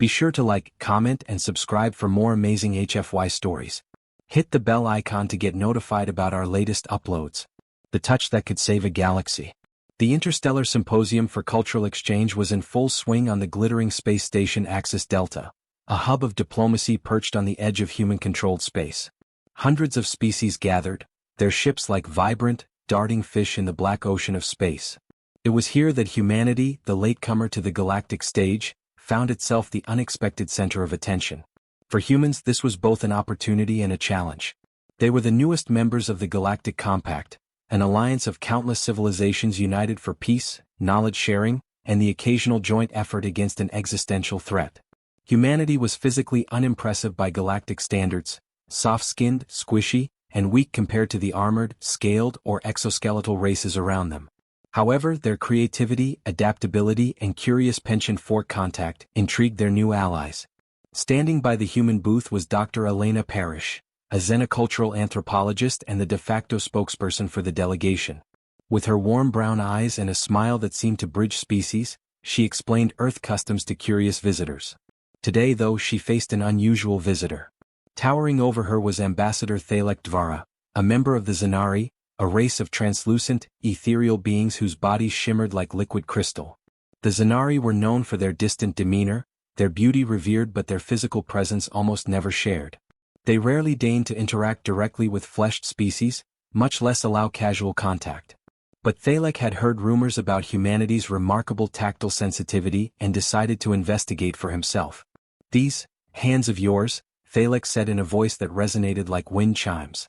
Be sure to like, comment, and subscribe for more amazing HFY stories. Hit the bell icon to get notified about our latest uploads. The touch that could save a galaxy. The Interstellar Symposium for Cultural Exchange was in full swing on the glittering space station Axis Delta, a hub of diplomacy perched on the edge of human-controlled space. Hundreds of species gathered, their ships like vibrant, darting fish in the black ocean of space. It was here that humanity, the latecomer to the galactic stage, found itself the unexpected center of attention. For humans, this was both an opportunity and a challenge. They were the newest members of the Galactic Compact, an alliance of countless civilizations united for peace, knowledge sharing, and the occasional joint effort against an existential threat. Humanity was physically unimpressive by galactic standards, soft-skinned, squishy, and weak compared to the armored, scaled, or exoskeletal races around them. However, their creativity, adaptability, and curious penchant for contact intrigued their new allies. Standing by the human booth was Dr. Elena Parrish, a xenocultural anthropologist and the de facto spokesperson for the delegation. With her warm brown eyes and a smile that seemed to bridge species, she explained Earth customs to curious visitors. Today, though, she faced an unusual visitor. Towering over her was Ambassador Thalek Dvara, a member of the Zanari, a race of translucent, ethereal beings whose bodies shimmered like liquid crystal. The Zanari were known for their distant demeanor, their beauty revered but their physical presence almost never shared. They rarely deigned to interact directly with fleshed species, much less allow casual contact. But Thalek had heard rumors about humanity's remarkable tactile sensitivity and decided to investigate for himself. "These hands of yours," Thalek said in a voice that resonated like wind chimes.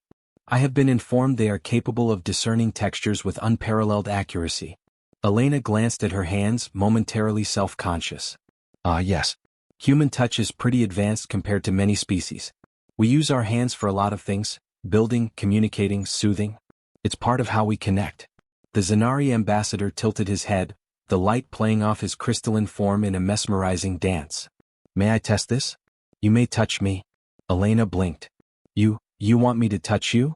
"I have been informed they are capable of discerning textures with unparalleled accuracy." Elena glanced at her hands, momentarily self-conscious. Yes. Human touch is pretty advanced compared to many species. We use our hands for a lot of things, building, communicating, soothing. It's part of how we connect." The Zanari ambassador tilted his head, the light playing off his crystalline form in a mesmerizing dance. "May I test this?" "You may touch me." Elena blinked. You want me to touch you?"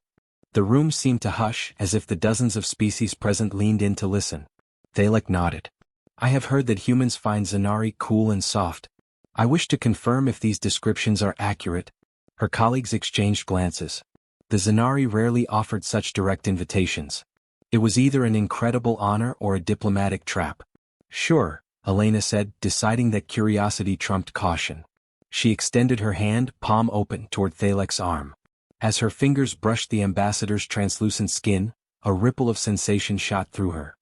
The room seemed to hush, as if the dozens of species present leaned in to listen. Thalek nodded. "I have heard that humans find Zanari cool and soft. I wish to confirm if these descriptions are accurate." Her colleagues exchanged glances. The Zanari rarely offered such direct invitations. It was either an incredible honor or a diplomatic trap. "Sure," Elena said, deciding that curiosity trumped caution. She extended her hand, palm open, toward Thalek's arm. As her fingers brushed the ambassador's translucent skin, a ripple of sensation shot through her.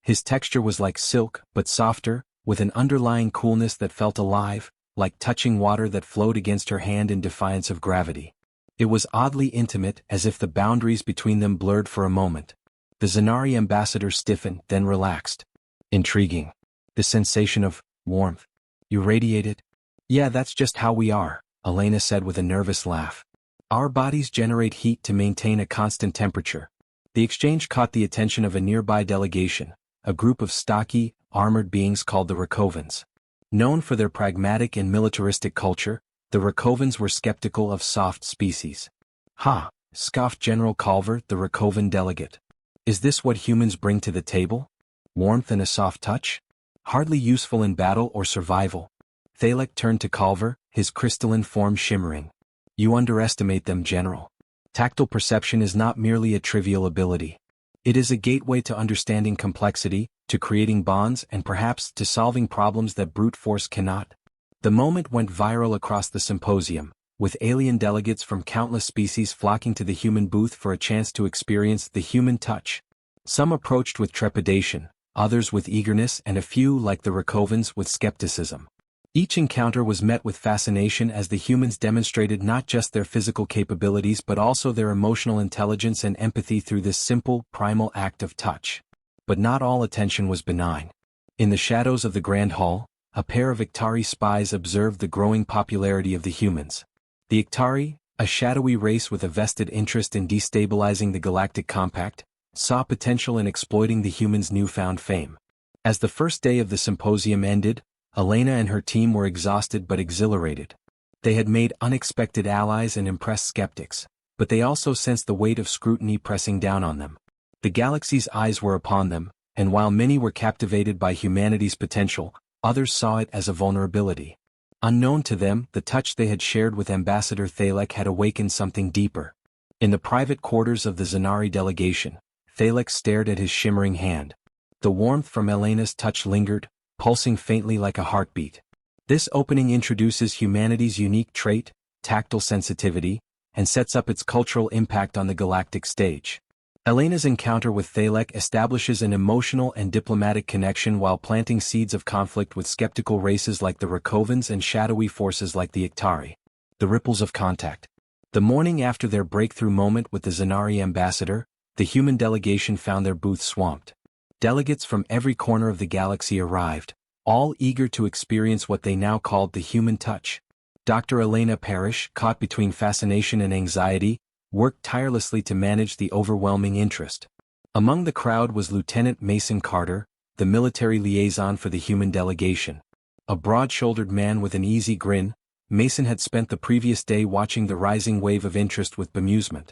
His texture was like silk, but softer, with an underlying coolness that felt alive, like touching water that flowed against her hand in defiance of gravity. It was oddly intimate, as if the boundaries between them blurred for a moment. The Zanari ambassador stiffened, then relaxed. "Intriguing. The sensation of warmth. You radiate it?" "Yeah, that's just how we are," Elena said with a nervous laugh. "Our bodies generate heat to maintain a constant temperature." The exchange caught the attention of a nearby delegation, a group of stocky, armored beings called the Rakovans. Known for their pragmatic and militaristic culture, the Rakovans were skeptical of soft species. "Ha," scoffed General Culver, the Rakovan delegate. "Is this what humans bring to the table? Warmth and a soft touch? Hardly useful in battle or survival." Thalek turned to Culver, his crystalline form shimmering. "You underestimate them, General. Tactile perception is not merely a trivial ability. It is a gateway to understanding complexity, to creating bonds, and perhaps to solving problems that brute force cannot." The moment went viral across the symposium, with alien delegates from countless species flocking to the human booth for a chance to experience the human touch. Some approached with trepidation, others with eagerness, and a few, like the Rakovans, with skepticism. Each encounter was met with fascination as the humans demonstrated not just their physical capabilities but also their emotional intelligence and empathy through this simple, primal act of touch. But not all attention was benign. In the shadows of the Grand Hall, a pair of Iktari spies observed the growing popularity of the humans. The Iktari, a shadowy race with a vested interest in destabilizing the Galactic Compact, saw potential in exploiting the humans' newfound fame. As the first day of the symposium ended, Elena and her team were exhausted but exhilarated. They had made unexpected allies and impressed skeptics, but they also sensed the weight of scrutiny pressing down on them. The galaxy's eyes were upon them, and while many were captivated by humanity's potential, others saw it as a vulnerability. Unknown to them, the touch they had shared with Ambassador Thalek had awakened something deeper. In the private quarters of the Zanari delegation, Thalek stared at his shimmering hand. The warmth from Elena's touch lingered, pulsing faintly like a heartbeat. This opening introduces humanity's unique trait, tactile sensitivity, and sets up its cultural impact on the galactic stage. Elena's encounter with Thalek establishes an emotional and diplomatic connection while planting seeds of conflict with skeptical races like the Rakovans and shadowy forces like the Iktari. The ripples of contact. The morning after their breakthrough moment with the Zanari ambassador, the human delegation found their booth swamped. Delegates from every corner of the galaxy arrived, all eager to experience what they now called the human touch. Dr. Elena Parrish, caught between fascination and anxiety, worked tirelessly to manage the overwhelming interest. Among the crowd was Lieutenant Mason Carter, the military liaison for the human delegation. A broad-shouldered man with an easy grin, Mason had spent the previous day watching the rising wave of interest with bemusement.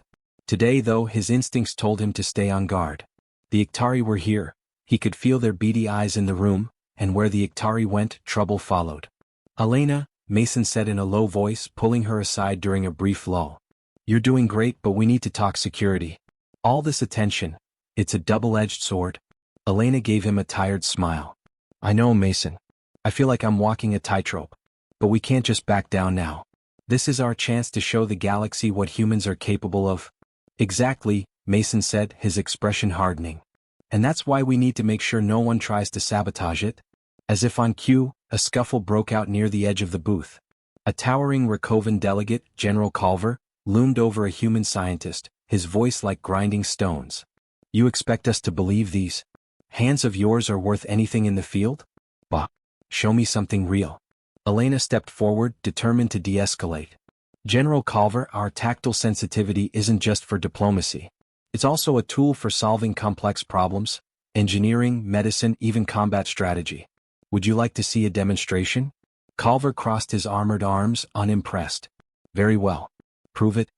Today, though, his instincts told him to stay on guard. The Iktari were here. He could feel their beady eyes in the room, and where the Iktari went, trouble followed. "Elena," Mason said in a low voice, pulling her aside during a brief lull. "You're doing great, but we need to talk security. All this attention, it's a double-edged sword." Elena gave him a tired smile. "I know, Mason. I feel like I'm walking a tightrope. But we can't just back down now. This is our chance to show the galaxy what humans are capable of." "Exactly," Mason said, his expression hardening. "And that's why we need to make sure no one tries to sabotage it." As if on cue, a scuffle broke out near the edge of the booth. A towering Rakovan delegate, General Culver, loomed over a human scientist, his voice like grinding stones. "You expect us to believe these hands of yours are worth anything in the field? Bah! Show me something real." Elena stepped forward, determined to de-escalate. "General Culver, our tactile sensitivity isn't just for diplomacy. It's also a tool for solving complex problems, engineering, medicine, even combat strategy. Would you like to see a demonstration?" Culver crossed his armored arms, unimpressed. "Very well. Prove it."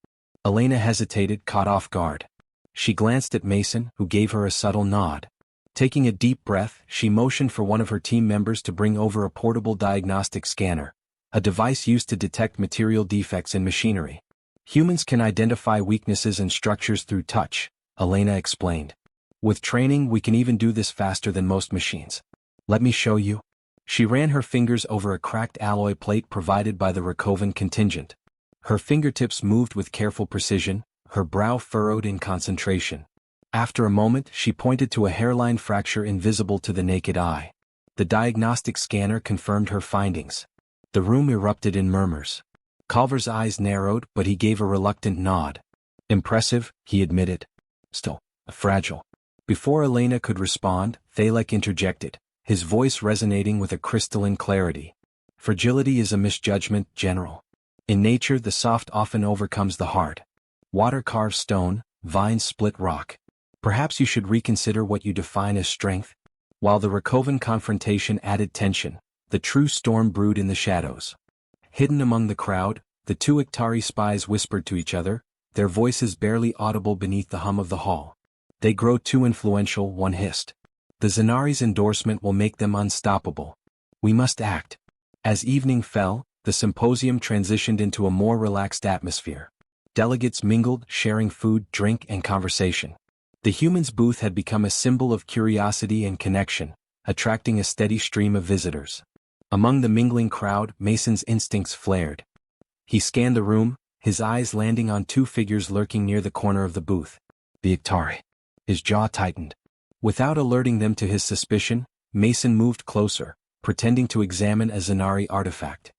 Elena hesitated, caught off guard. She glanced at Mason, who gave her a subtle nod. Taking a deep breath, she motioned for one of her team members to bring over a portable diagnostic scanner, a device used to detect material defects in machinery. "Humans can identify weaknesses and structures through touch," Elena explained. "With training, we can even do this faster than most machines. Let me show you." She ran her fingers over a cracked alloy plate provided by the Rakovan contingent. Her fingertips moved with careful precision, her brow furrowed in concentration. After a moment, she pointed to a hairline fracture invisible to the naked eye. The diagnostic scanner confirmed her findings. The room erupted in murmurs. Culver's eyes narrowed, but he gave a reluctant nod. "Impressive," he admitted. "Still, fragile." Before Elena could respond, Thalek interjected, his voice resonating with a crystalline clarity. "Fragility is a misjudgment, General. In nature, the soft often overcomes the hard. Water carves stone, vines split rock. Perhaps you should reconsider what you define as strength." While the Rakovan confrontation added tension, the true storm brewed in the shadows. Hidden among the crowd, the two Iktari spies whispered to each other, their voices barely audible beneath the hum of the hall. "They grow too influential," one hissed. "The Zanari's endorsement will make them unstoppable. We must act." As evening fell, the symposium transitioned into a more relaxed atmosphere. Delegates mingled, sharing food, drink, and conversation. The humans' booth had become a symbol of curiosity and connection, attracting a steady stream of visitors. Among the mingling crowd, Mason's instincts flared. He scanned the room, his eyes landing on two figures lurking near the corner of the booth. The Iktari. His jaw tightened. Without alerting them to his suspicion, Mason moved closer, pretending to examine a Zanari artifact.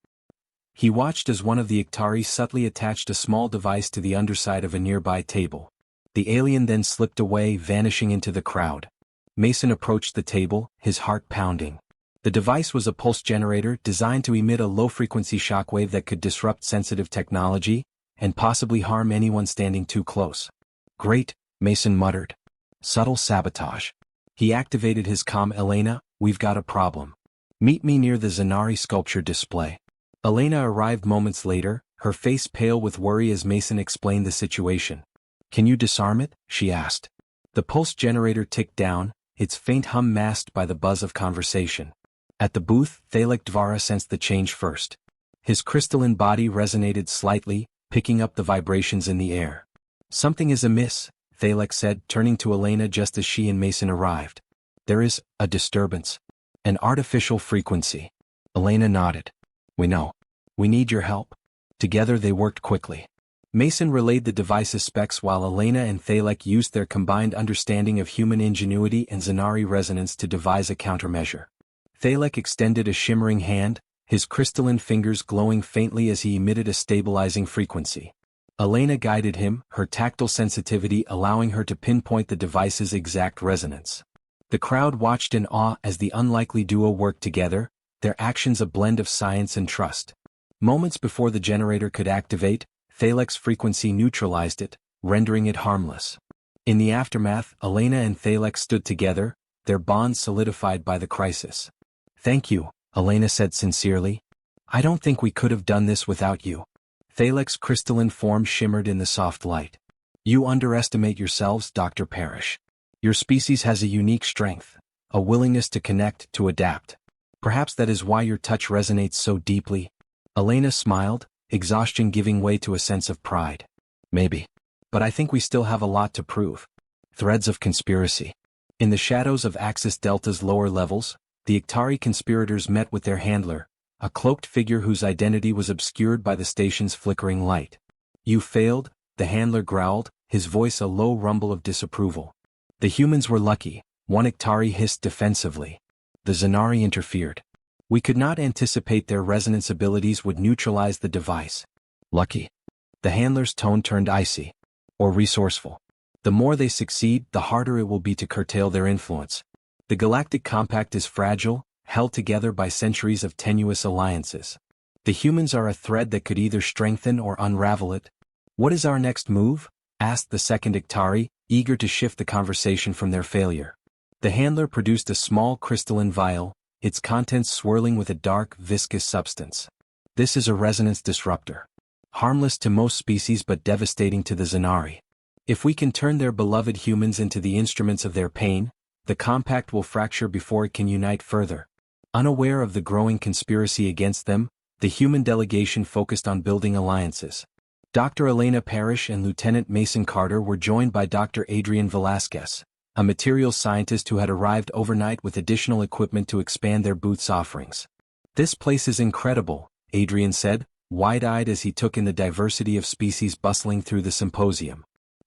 He watched as one of the Iktari subtly attached a small device to the underside of a nearby table. The alien then slipped away, vanishing into the crowd. Mason approached the table, his heart pounding. The device was a pulse generator designed to emit a low-frequency shockwave that could disrupt sensitive technology and possibly harm anyone standing too close. "Great," Mason muttered. "Subtle sabotage." He activated his comm. "Elena, we've got a problem. Meet me near the Zanari sculpture display." Elena arrived moments later, her face pale with worry as Mason explained the situation. "Can you disarm it?" she asked. The pulse generator ticked down, its faint hum masked by the buzz of conversation. At the booth, Thalek Dvara sensed the change first. His crystalline body resonated slightly, picking up the vibrations in the air. "Something is amiss," Thalek said, turning to Elena just as she and Mason arrived. "There is a disturbance. An artificial frequency." Elena nodded. "We know. We need your help." Together they worked quickly. Mason relayed the device's specs while Elena and Thalek used their combined understanding of human ingenuity and Zanari resonance to devise a countermeasure. Thalek extended a shimmering hand, his crystalline fingers glowing faintly as he emitted a stabilizing frequency. Elena guided him, her tactile sensitivity allowing her to pinpoint the device's exact resonance. The crowd watched in awe as the unlikely duo worked together, their actions a blend of science and trust. Moments before the generator could activate, Thalek's frequency neutralized it, rendering it harmless. In the aftermath, Elena and Thalek stood together, their bond solidified by the crisis. "Thank you," Elena said sincerely. "I don't think we could have done this without you." Thalek's crystalline form shimmered in the soft light. "You underestimate yourselves, Dr. Parrish. Your species has a unique strength, a willingness to connect, to adapt. Perhaps that is why your touch resonates so deeply." Elena smiled, exhaustion giving way to a sense of pride. "Maybe. But I think we still have a lot to prove." Threads of conspiracy. In the shadows of Axis Delta's lower levels, the Iktari conspirators met with their handler, a cloaked figure whose identity was obscured by the station's flickering light. "You failed," the handler growled, his voice a low rumble of disapproval. "The humans were lucky," one Iktari hissed defensively. The Zanari interfered. "We could not anticipate their resonance abilities would neutralize the device." "Lucky?" The handler's tone turned icy. "Or resourceful. The more they succeed, the harder it will be to curtail their influence. The Galactic Compact is fragile, held together by centuries of tenuous alliances. The humans are a thread that could either strengthen or unravel it." "What is our next move?" asked the second Iktari, eager to shift the conversation from their failure. The handler produced a small crystalline vial, its contents swirling with a dark, viscous substance. "This is a resonance disruptor. Harmless to most species but devastating to the Zanari. If we can turn their beloved humans into the instruments of their pain, the compact will fracture before it can unite further." Unaware of the growing conspiracy against them, the human delegation focused on building alliances. Dr. Elena Parrish and Lieutenant Mason Carter were joined by Dr. Adrian Velasquez, a materials scientist who had arrived overnight with additional equipment to expand their booth's offerings. "This place is incredible," Adrian said, wide-eyed as he took in the diversity of species bustling through the symposium.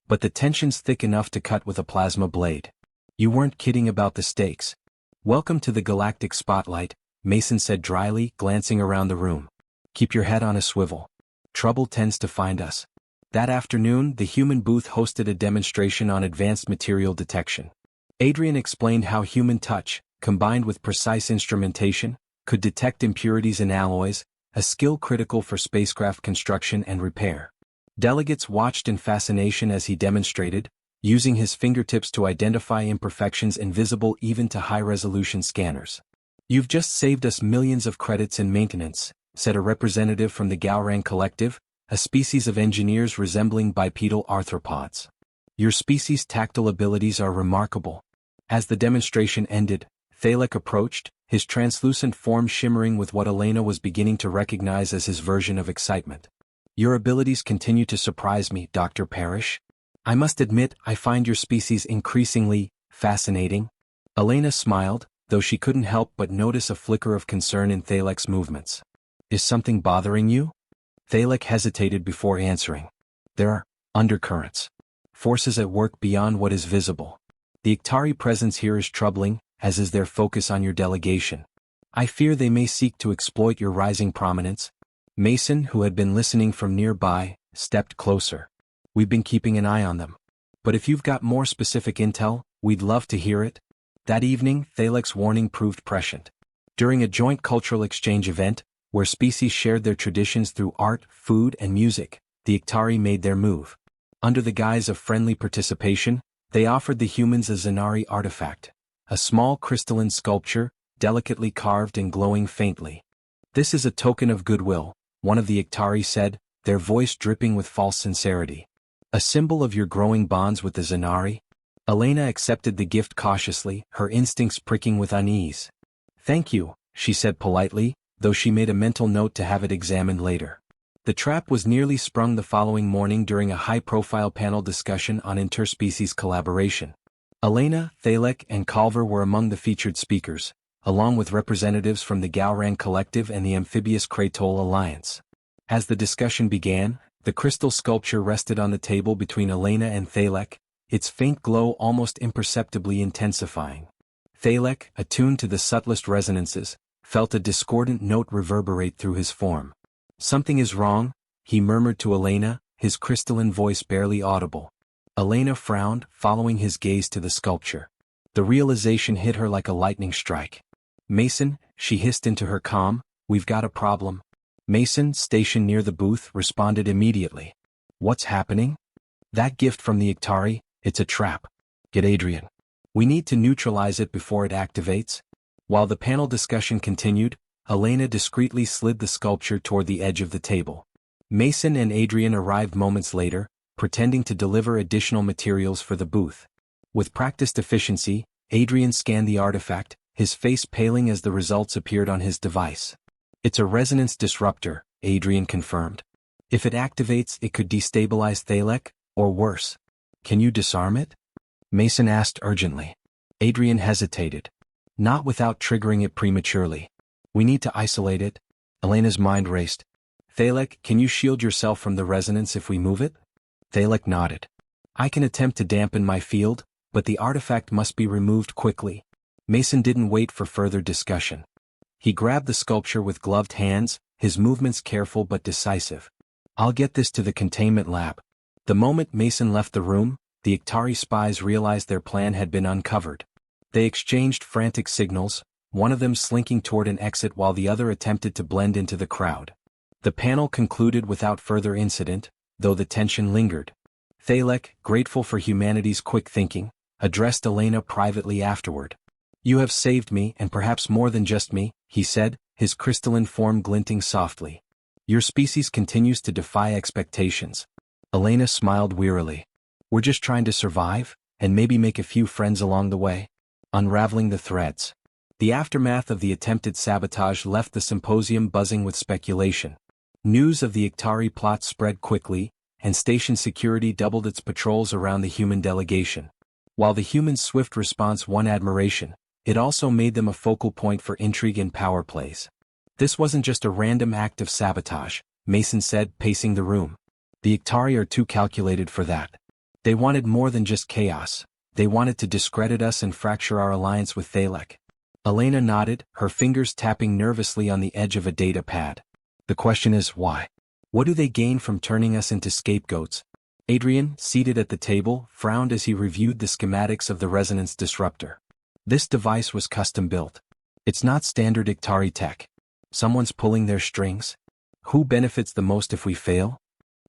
"But the tension's thick enough to cut with a plasma blade." "You weren't kidding about the stakes." "Welcome to the Galactic Spotlight," Mason said dryly, glancing around the room. "Keep your head on a swivel. Trouble tends to find us." That afternoon, the human booth hosted a demonstration on advanced material detection. Adrian explained how human touch, combined with precise instrumentation, could detect impurities in alloys, a skill critical for spacecraft construction and repair. Delegates watched in fascination as he demonstrated, using his fingertips to identify imperfections invisible even to high-resolution scanners. "You've just saved us millions of credits in maintenance," said a representative from the Galrang Collective, a species of engineers resembling bipedal arthropods. "Your species' tactile abilities are remarkable." As the demonstration ended, Thalek approached, his translucent form shimmering with what Elena was beginning to recognize as his version of excitement. "Your abilities continue to surprise me, Dr. Parrish. I must admit, I find your species increasingly fascinating." Elena smiled, though she couldn't help but notice a flicker of concern in Thalek's movements. "Is something bothering you?" Thalek hesitated before answering. "There are undercurrents. Forces at work beyond what is visible. The Iktari presence here is troubling, as is their focus on your delegation. I fear they may seek to exploit your rising prominence." Mason, who had been listening from nearby, stepped closer. "We've been keeping an eye on them. But if you've got more specific intel, we'd love to hear it." That evening, Thalek's warning proved prescient. During a joint cultural exchange event, where species shared their traditions through art, food, and music, the Iktari made their move. Under the guise of friendly participation, they offered the humans a Zanari artifact, a small crystalline sculpture, delicately carved and glowing faintly. "This is a token of goodwill," one of the Iktari said, their voice dripping with false sincerity. "A symbol of your growing bonds with the Zanari." Elena accepted the gift cautiously, her instincts pricking with unease. "Thank you," she said politely, though she made a mental note to have it examined later. The trap was nearly sprung the following morning during a high-profile panel discussion on interspecies collaboration. Elena, Thalek, and Culver were among the featured speakers, along with representatives from the Galran Collective and the Amphibious Kratole Alliance. As the discussion began, the crystal sculpture rested on the table between Elena and Thalek, its faint glow almost imperceptibly intensifying. Thalek, attuned to the subtlest resonances, felt a discordant note reverberate through his form. "Something is wrong," he murmured to Elena, his crystalline voice barely audible. Elena frowned, following his gaze to the sculpture. The realization hit her like a lightning strike. "Mason," she hissed into her comm, "we've got a problem." Mason, stationed near the booth, responded immediately. "What's happening?" "That gift from the Iktari, it's a trap. Get Adrian. We need to neutralize it before it activates." While the panel discussion continued, Elena discreetly slid the sculpture toward the edge of the table. Mason and Adrian arrived moments later, pretending to deliver additional materials for the booth. With practiced efficiency, Adrian scanned the artifact, his face paling as the results appeared on his device. "It's a resonance disruptor," Adrian confirmed. "If it activates, it could destabilize Thalek, or worse. Can you disarm it?" Mason asked urgently. Adrian hesitated. "Not without triggering it prematurely. We need to isolate it." Elena's mind raced. "Thalek, can you shield yourself from the resonance if we move it?" Thalek nodded. "I can attempt to dampen my field, but the artifact must be removed quickly." Mason didn't wait for further discussion. He grabbed the sculpture with gloved hands, his movements careful but decisive. "I'll get this to the containment lab." The moment Mason left the room, the Iktari spies realized their plan had been uncovered. They exchanged frantic signals, one of them slinking toward an exit while the other attempted to blend into the crowd. The panel concluded without further incident, though the tension lingered. Thalek, grateful for humanity's quick thinking, addressed Elena privately afterward. "You have saved me, and perhaps more than just me," he said, his crystalline form glinting softly. "Your species continues to defy expectations." Elena smiled wearily. "We're just trying to survive, and maybe make a few friends along the way." Unraveling the threads. The aftermath of the attempted sabotage left the symposium buzzing with speculation. News of the Iktari plot spread quickly, and station security doubled its patrols around the human delegation. While the humans' swift response won admiration, it also made them a focal point for intrigue and power plays. "This wasn't just a random act of sabotage," Mason said, pacing the room. "The Iktari are too calculated for that. They wanted more than just chaos. They wanted to discredit us and fracture our alliance with Thalek." Elena nodded, her fingers tapping nervously on the edge of a data pad. "The question is, why? What do they gain from turning us into scapegoats?" Adrian, seated at the table, frowned as he reviewed the schematics of the resonance disruptor. "This device was custom-built. It's not standard Iktari tech. Someone's pulling their strings. Who benefits the most if we fail?"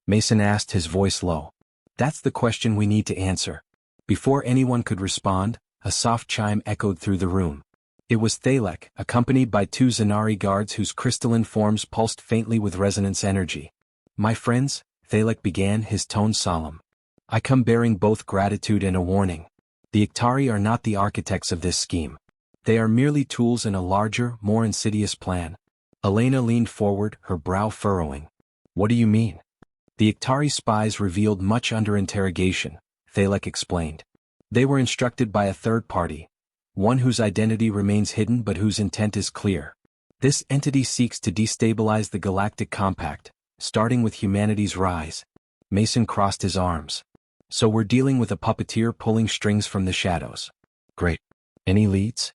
Mason asked, his voice low. "That's the question we need to answer." Before anyone could respond, a soft chime echoed through the room. It was Thalek, accompanied by two Zanari guards whose crystalline forms pulsed faintly with resonance energy. "My friends," Thalek began, his tone solemn. "I come bearing both gratitude and a warning. The Iktari are not the architects of this scheme. They are merely tools in a larger, more insidious plan." Elena leaned forward, her brow furrowing. "What do you mean?" "The Iktari spies revealed much under interrogation," Thalek explained. "They were instructed by a third party, one whose identity remains hidden but whose intent is clear. This entity seeks to destabilize the Galactic Compact, starting with humanity's rise." Mason crossed his arms. "So we're dealing with a puppeteer pulling strings from the shadows. Great. Any leads?"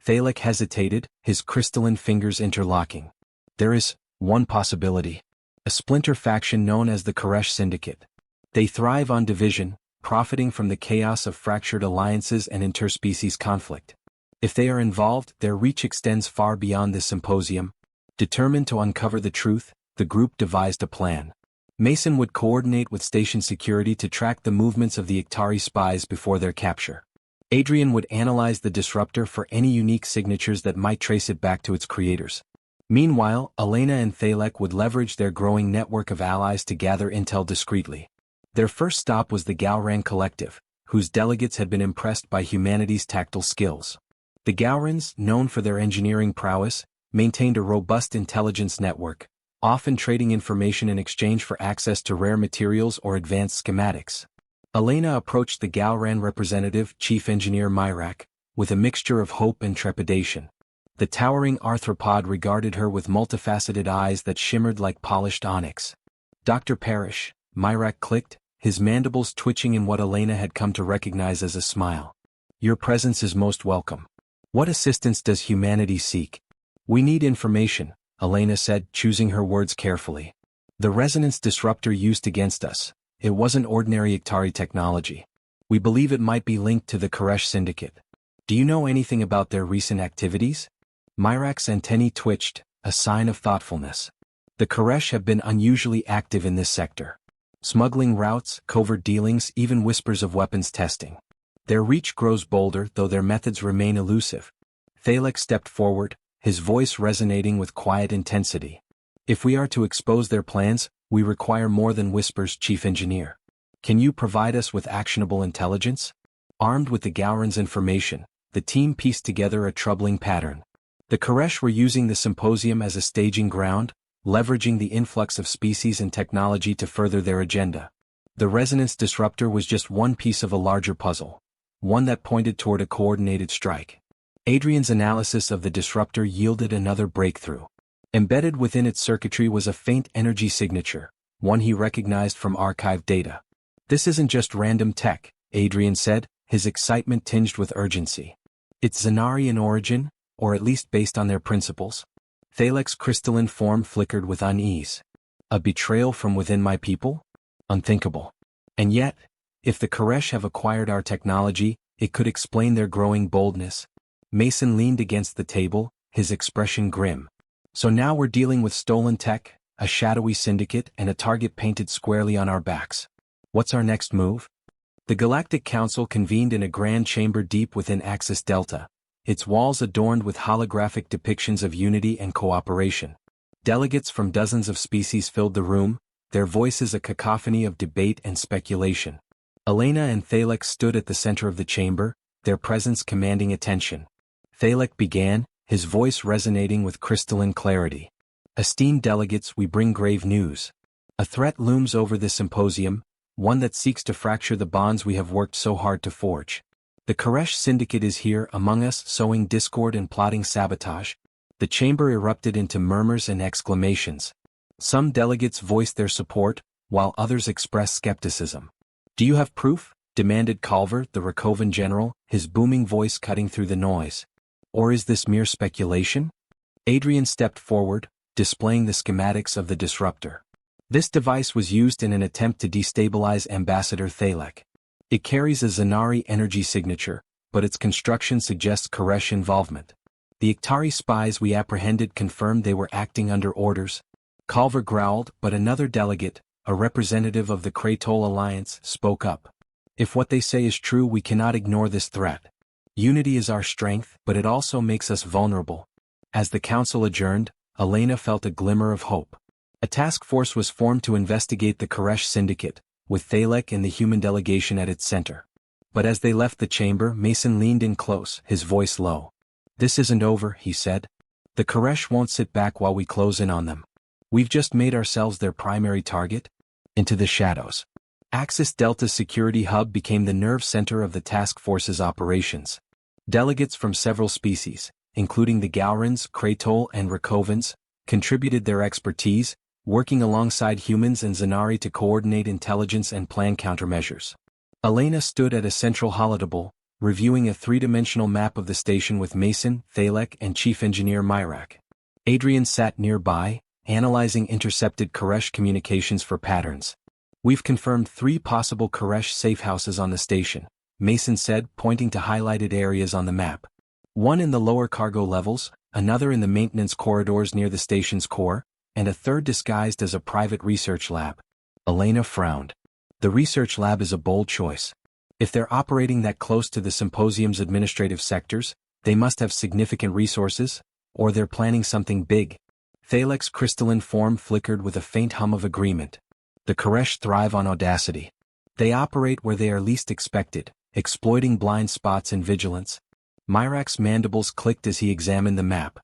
Thalek hesitated, his crystalline fingers interlocking. "There is one possibility. A splinter faction known as the Koresh Syndicate. They thrive on division, profiting from the chaos of fractured alliances and interspecies conflict. If they are involved, their reach extends far beyond this symposium." Determined to uncover the truth, the group devised a plan. Mason would coordinate with station security to track the movements of the Iktari spies before their capture. Adrian would analyze the disruptor for any unique signatures that might trace it back to its creators. Meanwhile, Elena and Thalek would leverage their growing network of allies to gather intel discreetly. Their first stop was the Galran Collective, whose delegates had been impressed by humanity's tactile skills. The Galrans, known for their engineering prowess, maintained a robust intelligence network, often trading information in exchange for access to rare materials or advanced schematics. Elena approached the Galran representative, Chief Engineer Myrak, with a mixture of hope and trepidation. The towering arthropod regarded her with multifaceted eyes that shimmered like polished onyx. "Dr. Parrish," Myrak clicked, his mandibles twitching in what Elena had come to recognize as a smile. "Your presence is most welcome. What assistance does humanity seek?" "We need information," Elena said, choosing her words carefully. "The resonance disruptor used against us, it wasn't ordinary Iktari technology. We believe it might be linked to the Koresh Syndicate. Do you know anything about their recent activities?" Myrak's antennae twitched, a sign of thoughtfulness. "The Koresh have been unusually active in this sector. Smuggling routes, covert dealings, even whispers of weapons testing. Their reach grows bolder, though their methods remain elusive." Thalek stepped forward, his voice resonating with quiet intensity. "If we are to expose their plans, we require more than whispers, Chief Engineer. Can you provide us with actionable intelligence?" Armed with the Gowran's information, the team pieced together a troubling pattern. The Koresh were using the symposium as a staging ground, leveraging the influx of species and technology to further their agenda. The resonance disruptor was just one piece of a larger puzzle, one that pointed toward a coordinated strike. Adrian's analysis of the disruptor yielded another breakthrough. Embedded within its circuitry was a faint energy signature, one he recognized from archived data. "This isn't just random tech," Adrian said, his excitement tinged with urgency. "It's Zanari in origin, or at least based on their principles." Thalek's crystalline form flickered with unease. "A betrayal from within my people? Unthinkable. And yet, if the Koresh have acquired our technology, it could explain their growing boldness." Mason leaned against the table, his expression grim. "So now we're dealing with stolen tech, a shadowy syndicate, and a target painted squarely on our backs. What's our next move?" The Galactic Council convened in a grand chamber deep within Axis Delta, its walls adorned with holographic depictions of unity and cooperation. Delegates from dozens of species filled the room, their voices a cacophony of debate and speculation. Elena and Thalek stood at the center of the chamber, their presence commanding attention. Thalek began, his voice resonating with crystalline clarity. "Esteemed delegates, we bring grave news. A threat looms over this symposium, one that seeks to fracture the bonds we have worked so hard to forge. The Koresh Syndicate is here among us, sowing discord and plotting sabotage." The chamber erupted into murmurs and exclamations. Some delegates voiced their support, while others expressed skepticism. "Do you have proof?" demanded Culver, the Rakovan general, his booming voice cutting through the noise. "Or is this mere speculation?" Adrian stepped forward, displaying the schematics of the disruptor. This device was used in an attempt to destabilize Ambassador Thalek. It carries a Zanari energy signature, but its construction suggests Koresh involvement. "The Iktari spies we apprehended confirmed they were acting under orders." Culver growled, but another delegate, a representative of the Kratol Alliance, spoke up. "If what they say is true, we cannot ignore this threat. Unity is our strength, but it also makes us vulnerable." As the council adjourned, Elena felt a glimmer of hope. A task force was formed to investigate the Koresh Syndicate, with Thalek and the human delegation at its center. But as they left the chamber, Mason leaned in close, his voice low. "This isn't over," he said. "The Koresh won't sit back while we close in on them. We've just made ourselves their primary target." Into the shadows. Axis Delta's security hub became the nerve center of the task force's operations. Delegates from several species, including the Galrans, Kratol, and Rakovans, contributed their expertise, working alongside humans and Zanari to coordinate intelligence and plan countermeasures. Elena stood at a central holotable, reviewing a three-dimensional map of the station with Mason, Thalek, and Chief Engineer Myrak. Adrian sat nearby, analyzing intercepted Koresh communications for patterns. "We've confirmed 3 possible Koresh safehouses on the station," Mason said, pointing to highlighted areas on the map. "One in the lower cargo levels, another in the maintenance corridors near the station's core, and a third disguised as a private research lab." Elena frowned. The research lab is a bold choice. If they're operating that close to the symposium's administrative sectors, they must have significant resources, or they're planning something big. Thalek's crystalline form flickered with a faint hum of agreement. The Koresh thrive on audacity. They operate where they are least expected, exploiting blind spots and vigilance. Myrak's mandibles clicked as he examined the map.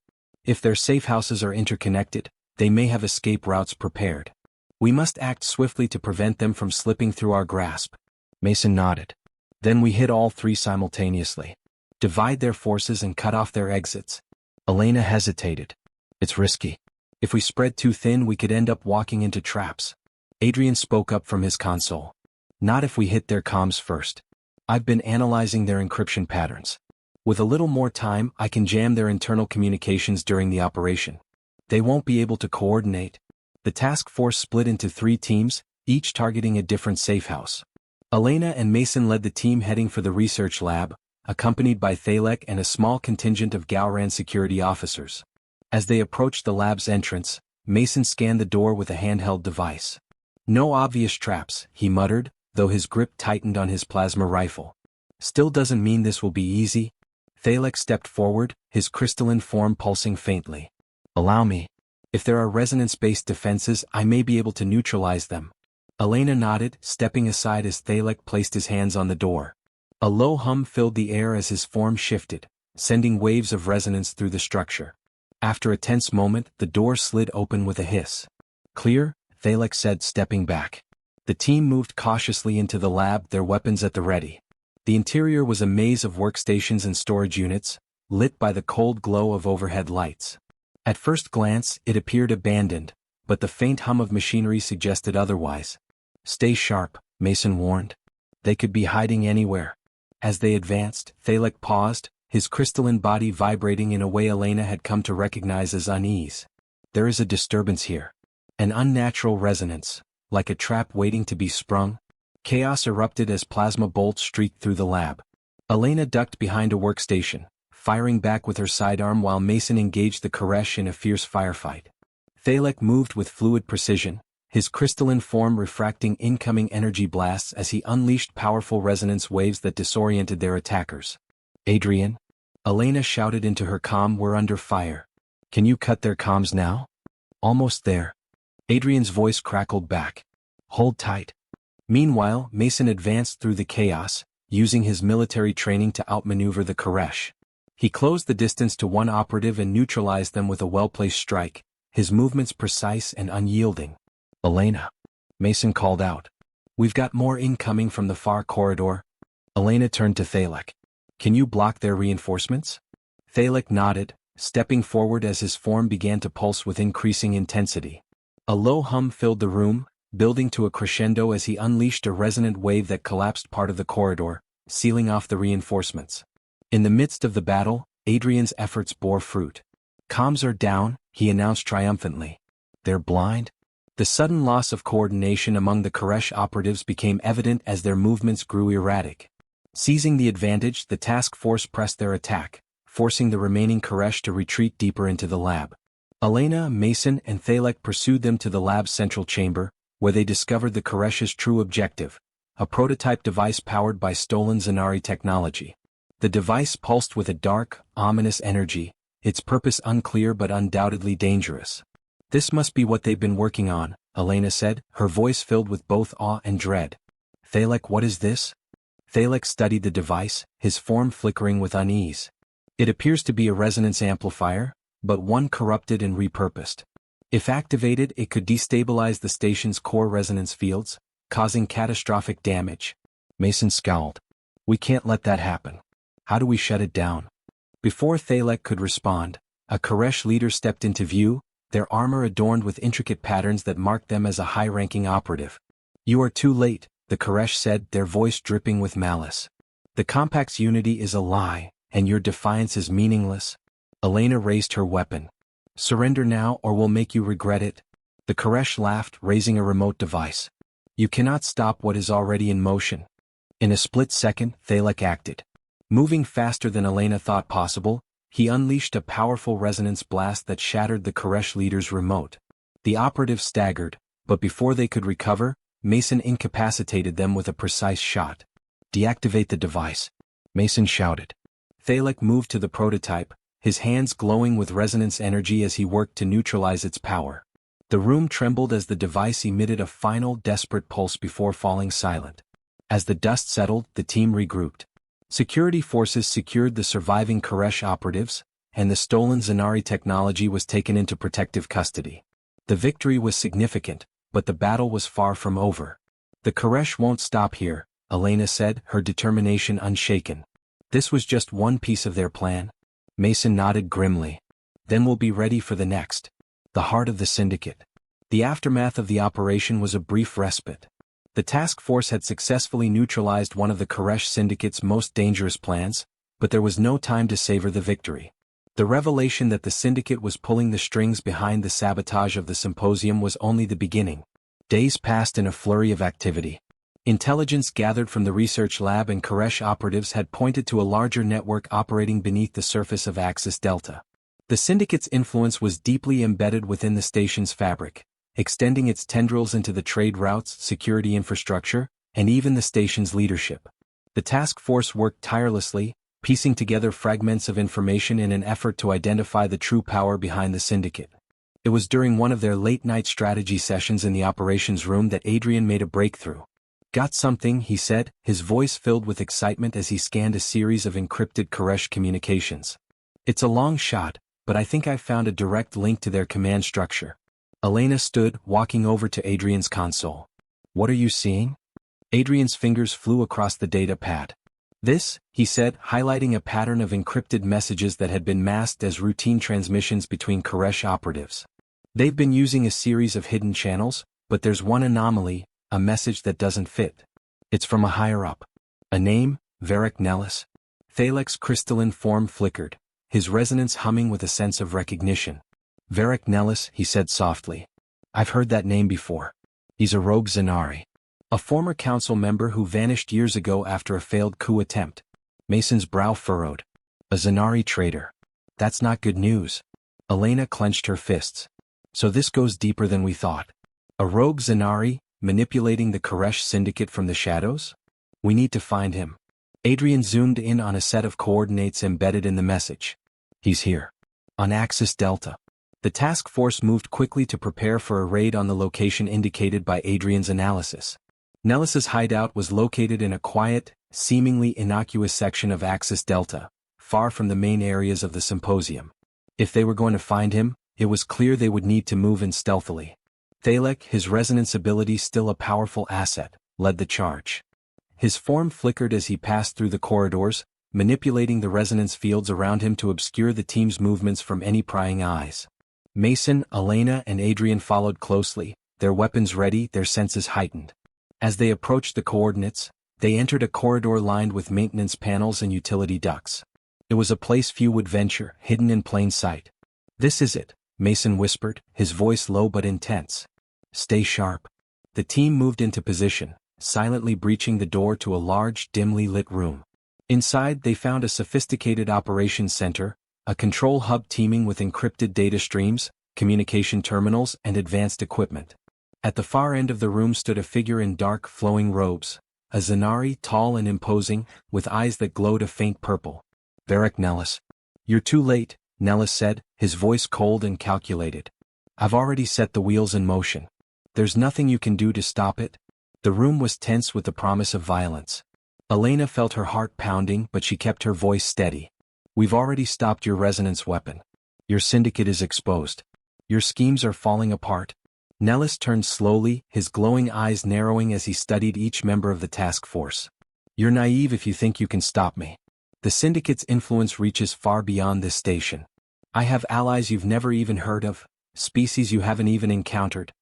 If their safe houses are interconnected, they may have escape routes prepared. We must act swiftly to prevent them from slipping through our grasp. Mason nodded. Then we hit all three simultaneously. Divide their forces and cut off their exits. Elena hesitated. It's risky. If we spread too thin, we could end up walking into traps. Adrian spoke up from his console. Not if we hit their comms first. I've been analyzing their encryption patterns. With a little more time, I can jam their internal communications during the operation. They won't be able to coordinate. The task force split into 3 teams, each targeting a different safe house. Elena and Mason led the team heading for the research lab, accompanied by Thalek and a small contingent of Galran security officers. As they approached the lab's entrance, Mason scanned the door with a handheld device. No obvious traps, he muttered, though his grip tightened on his plasma rifle. Still doesn't mean this will be easy. Thalek stepped forward, his crystalline form pulsing faintly. Allow me. If there are resonance-based defenses, I may be able to neutralize them. Elena nodded, stepping aside as Thalek placed his hands on the door. A low hum filled the air as his form shifted, sending waves of resonance through the structure. After a tense moment, the door slid open with a hiss. Clear, Thalek said, stepping back. The team moved cautiously into the lab, their weapons at the ready. The interior was a maze of workstations and storage units, lit by the cold glow of overhead lights. At first glance, it appeared abandoned, but the faint hum of machinery suggested otherwise. Stay sharp, Mason warned. They could be hiding anywhere. As they advanced, Thalek paused, his crystalline body vibrating in a way Elena had come to recognize as unease. There is a disturbance here. An unnatural resonance, like a trap waiting to be sprung. Chaos erupted as plasma bolts streaked through the lab. Elena ducked behind a workstation, firing back with her sidearm while Mason engaged the Koresh in a fierce firefight. Thalek moved with fluid precision, his crystalline form refracting incoming energy blasts as he unleashed powerful resonance waves that disoriented their attackers. Adrian? Elena shouted into her comm, we're under fire. Can you cut their comms now? Almost there. Adrian's voice crackled back. Hold tight. Meanwhile, Mason advanced through the chaos, using his military training to outmaneuver the Koresh. He closed the distance to one operative and neutralized them with a well-placed strike, his movements precise and unyielding. Elena. Mason called out. We've got more incoming from the far corridor. Elena turned to Thalek. Can you block their reinforcements? Thalek nodded, stepping forward as his form began to pulse with increasing intensity. A low hum filled the room, building to a crescendo as he unleashed a resonant wave that collapsed part of the corridor, sealing off the reinforcements. In the midst of the battle, Adrian's efforts bore fruit. Comms are down, he announced triumphantly. They're blind? The sudden loss of coordination among the Koresh operatives became evident as their movements grew erratic. Seizing the advantage, the task force pressed their attack, forcing the remaining Koresh to retreat deeper into the lab. Elena, Mason, and Thalek pursued them to the lab's central chamber, where they discovered the Koresh's true objective, a prototype device powered by stolen Zanari technology. The device pulsed with a dark, ominous energy, its purpose unclear but undoubtedly dangerous. This must be what they've been working on, Elena said, her voice filled with both awe and dread. Thalek, what is this? Thalek studied the device, his form flickering with unease. It appears to be a resonance amplifier, but one corrupted and repurposed. If activated, it could destabilize the station's core resonance fields, causing catastrophic damage. Mason scowled. We can't let that happen. How do we shut it down? Before Thalek could respond, a Koresh leader stepped into view, their armor adorned with intricate patterns that marked them as a high-ranking operative. You are too late, the Koresh said, their voice dripping with malice. The Compact's unity is a lie, and your defiance is meaningless. Elena raised her weapon. Surrender now or we'll make you regret it. The Koresh laughed, raising a remote device. You cannot stop what is already in motion. In a split second, Thalek acted. Moving faster than Elena thought possible, he unleashed a powerful resonance blast that shattered the Koresh leader's remote. The operatives staggered, but before they could recover, Mason incapacitated them with a precise shot. Deactivate the device, Mason shouted. Thalek moved to the prototype, his hands glowing with resonance energy as he worked to neutralize its power. The room trembled as the device emitted a final desperate pulse before falling silent. As the dust settled, the team regrouped. Security forces secured the surviving Koresh operatives, and the stolen Zanari technology was taken into protective custody. The victory was significant, but the battle was far from over. The Koresh won't stop here, Elena said, her determination unshaken. This was just one piece of their plan. Mason nodded grimly. Then we'll be ready for the next. The heart of the syndicate. The aftermath of the operation was a brief respite. The task force had successfully neutralized one of the Koresh syndicate's most dangerous plans, but there was no time to savor the victory. The revelation that the syndicate was pulling the strings behind the sabotage of the symposium was only the beginning. Days passed in a flurry of activity. Intelligence gathered from the research lab and Koresh operatives had pointed to a larger network operating beneath the surface of Axis Delta. The syndicate's influence was deeply embedded within the station's fabric, extending its tendrils into the trade routes, security infrastructure, and even the station's leadership. The task force worked tirelessly, piecing together fragments of information in an effort to identify the true power behind the syndicate. It was during one of their late-night strategy sessions in the operations room that Adrian made a breakthrough. "Got something," he said, his voice filled with excitement as he scanned a series of encrypted Koresh communications. "It's a long shot, but I think I've found a direct link to their command structure." Elena stood, walking over to Adrian's console. "What are you seeing?" Adrian's fingers flew across the data pad. "This," he said, highlighting a pattern of encrypted messages that had been masked as routine transmissions between Koresh operatives. They've been using a series of hidden channels, but there's one anomaly, a message that doesn't fit. It's from a higher-up. A name, Varric Nellis. Thalek's crystalline form flickered, his resonance humming with a sense of recognition. "Varric Nellis," he said softly. "I've heard that name before. He's a rogue Zanari. A former council member who vanished years ago after a failed coup attempt." Mason's brow furrowed. "A Zanari traitor. That's not good news." Elena clenched her fists. "So this goes deeper than we thought. A rogue Zanari, manipulating the Koresh syndicate from the shadows? We need to find him." Adrian zoomed in on a set of coordinates embedded in the message. "He's here. On Axis Delta." The task force moved quickly to prepare for a raid on the location indicated by Adrian's analysis. Nellis's hideout was located in a quiet, seemingly innocuous section of Axis Delta, far from the main areas of the symposium. If they were going to find him, it was clear they would need to move in stealthily. Thalek, his resonance ability still a powerful asset, led the charge. His form flickered as he passed through the corridors, manipulating the resonance fields around him to obscure the team's movements from any prying eyes. Mason, Elena, and Adrian followed closely, their weapons ready, their senses heightened. As they approached the coordinates, they entered a corridor lined with maintenance panels and utility ducts. It was a place few would venture, hidden in plain sight. "This is it," Mason whispered, his voice low but intense. "Stay sharp." The team moved into position, silently breaching the door to a large, dimly lit room. Inside they found a sophisticated operations center, a control hub teeming with encrypted data streams, communication terminals, and advanced equipment. At the far end of the room stood a figure in dark, flowing robes, a Zanari, tall and imposing, with eyes that glowed a faint purple. "Varric Nellis." "You're too late," Nellis said, his voice cold and calculated. "I've already set the wheels in motion. There's nothing you can do to stop it." The room was tense with the promise of violence. Elena felt her heart pounding, but she kept her voice steady. "We've already stopped your resonance weapon. Your syndicate is exposed. Your schemes are falling apart." Nellis turned slowly, his glowing eyes narrowing as he studied each member of the task force. "You're naive if you think you can stop me. The syndicate's influence reaches far beyond this station. I have allies you've never even heard of, species you haven't even encountered."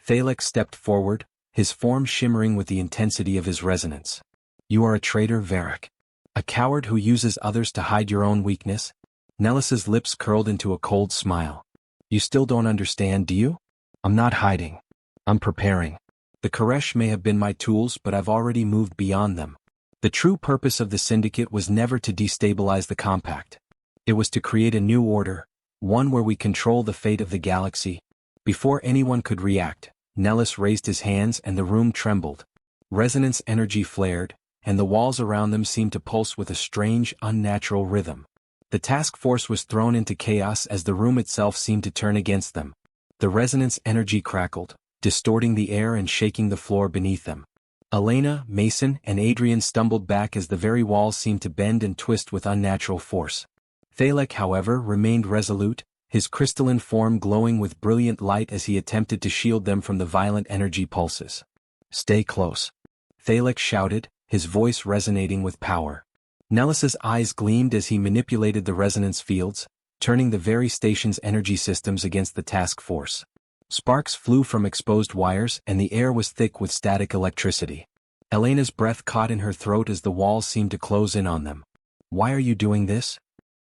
Thalek stepped forward, his form shimmering with the intensity of his resonance. "You are a traitor, Varric. A coward who uses others to hide your own weakness?" Nellis's lips curled into a cold smile. "You still don't understand, do you? I'm not hiding. I'm preparing. The Koresh may have been my tools, but I've already moved beyond them. The true purpose of the syndicate was never to destabilize the compact. It was to create a new order, one where we control the fate of the galaxy." Before anyone could react, Nellis raised his hands and the room trembled. Resonance energy flared, and the walls around them seemed to pulse with a strange, unnatural rhythm. The task force was thrown into chaos as the room itself seemed to turn against them. The resonance energy crackled, distorting the air and shaking the floor beneath them. Elena, Mason, and Adrian stumbled back as the very walls seemed to bend and twist with unnatural force. Thalek, however, remained resolute, his crystalline form glowing with brilliant light as he attempted to shield them from the violent energy pulses. "Stay close," Thalek shouted, his voice resonating with power. Nellis's eyes gleamed as he manipulated the resonance fields, turning the very station's energy systems against the task force. Sparks flew from exposed wires and the air was thick with static electricity. Elena's breath caught in her throat as the walls seemed to close in on them. "Why are you doing this?"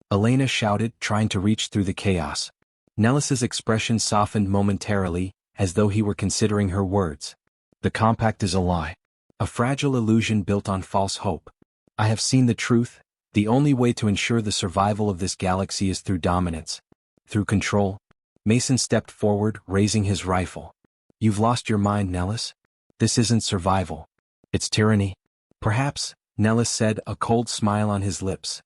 Elena shouted, trying to reach through the chaos. Nellis's expression softened momentarily, as though he were considering her words. "The compact is a lie. A fragile illusion built on false hope. I have seen the truth. The only way to ensure the survival of this galaxy is through dominance. Through control." Mason stepped forward, raising his rifle. "You've lost your mind, Nellis. This isn't survival. It's tyranny." "Perhaps," Nellis said, a cold smile on his lips.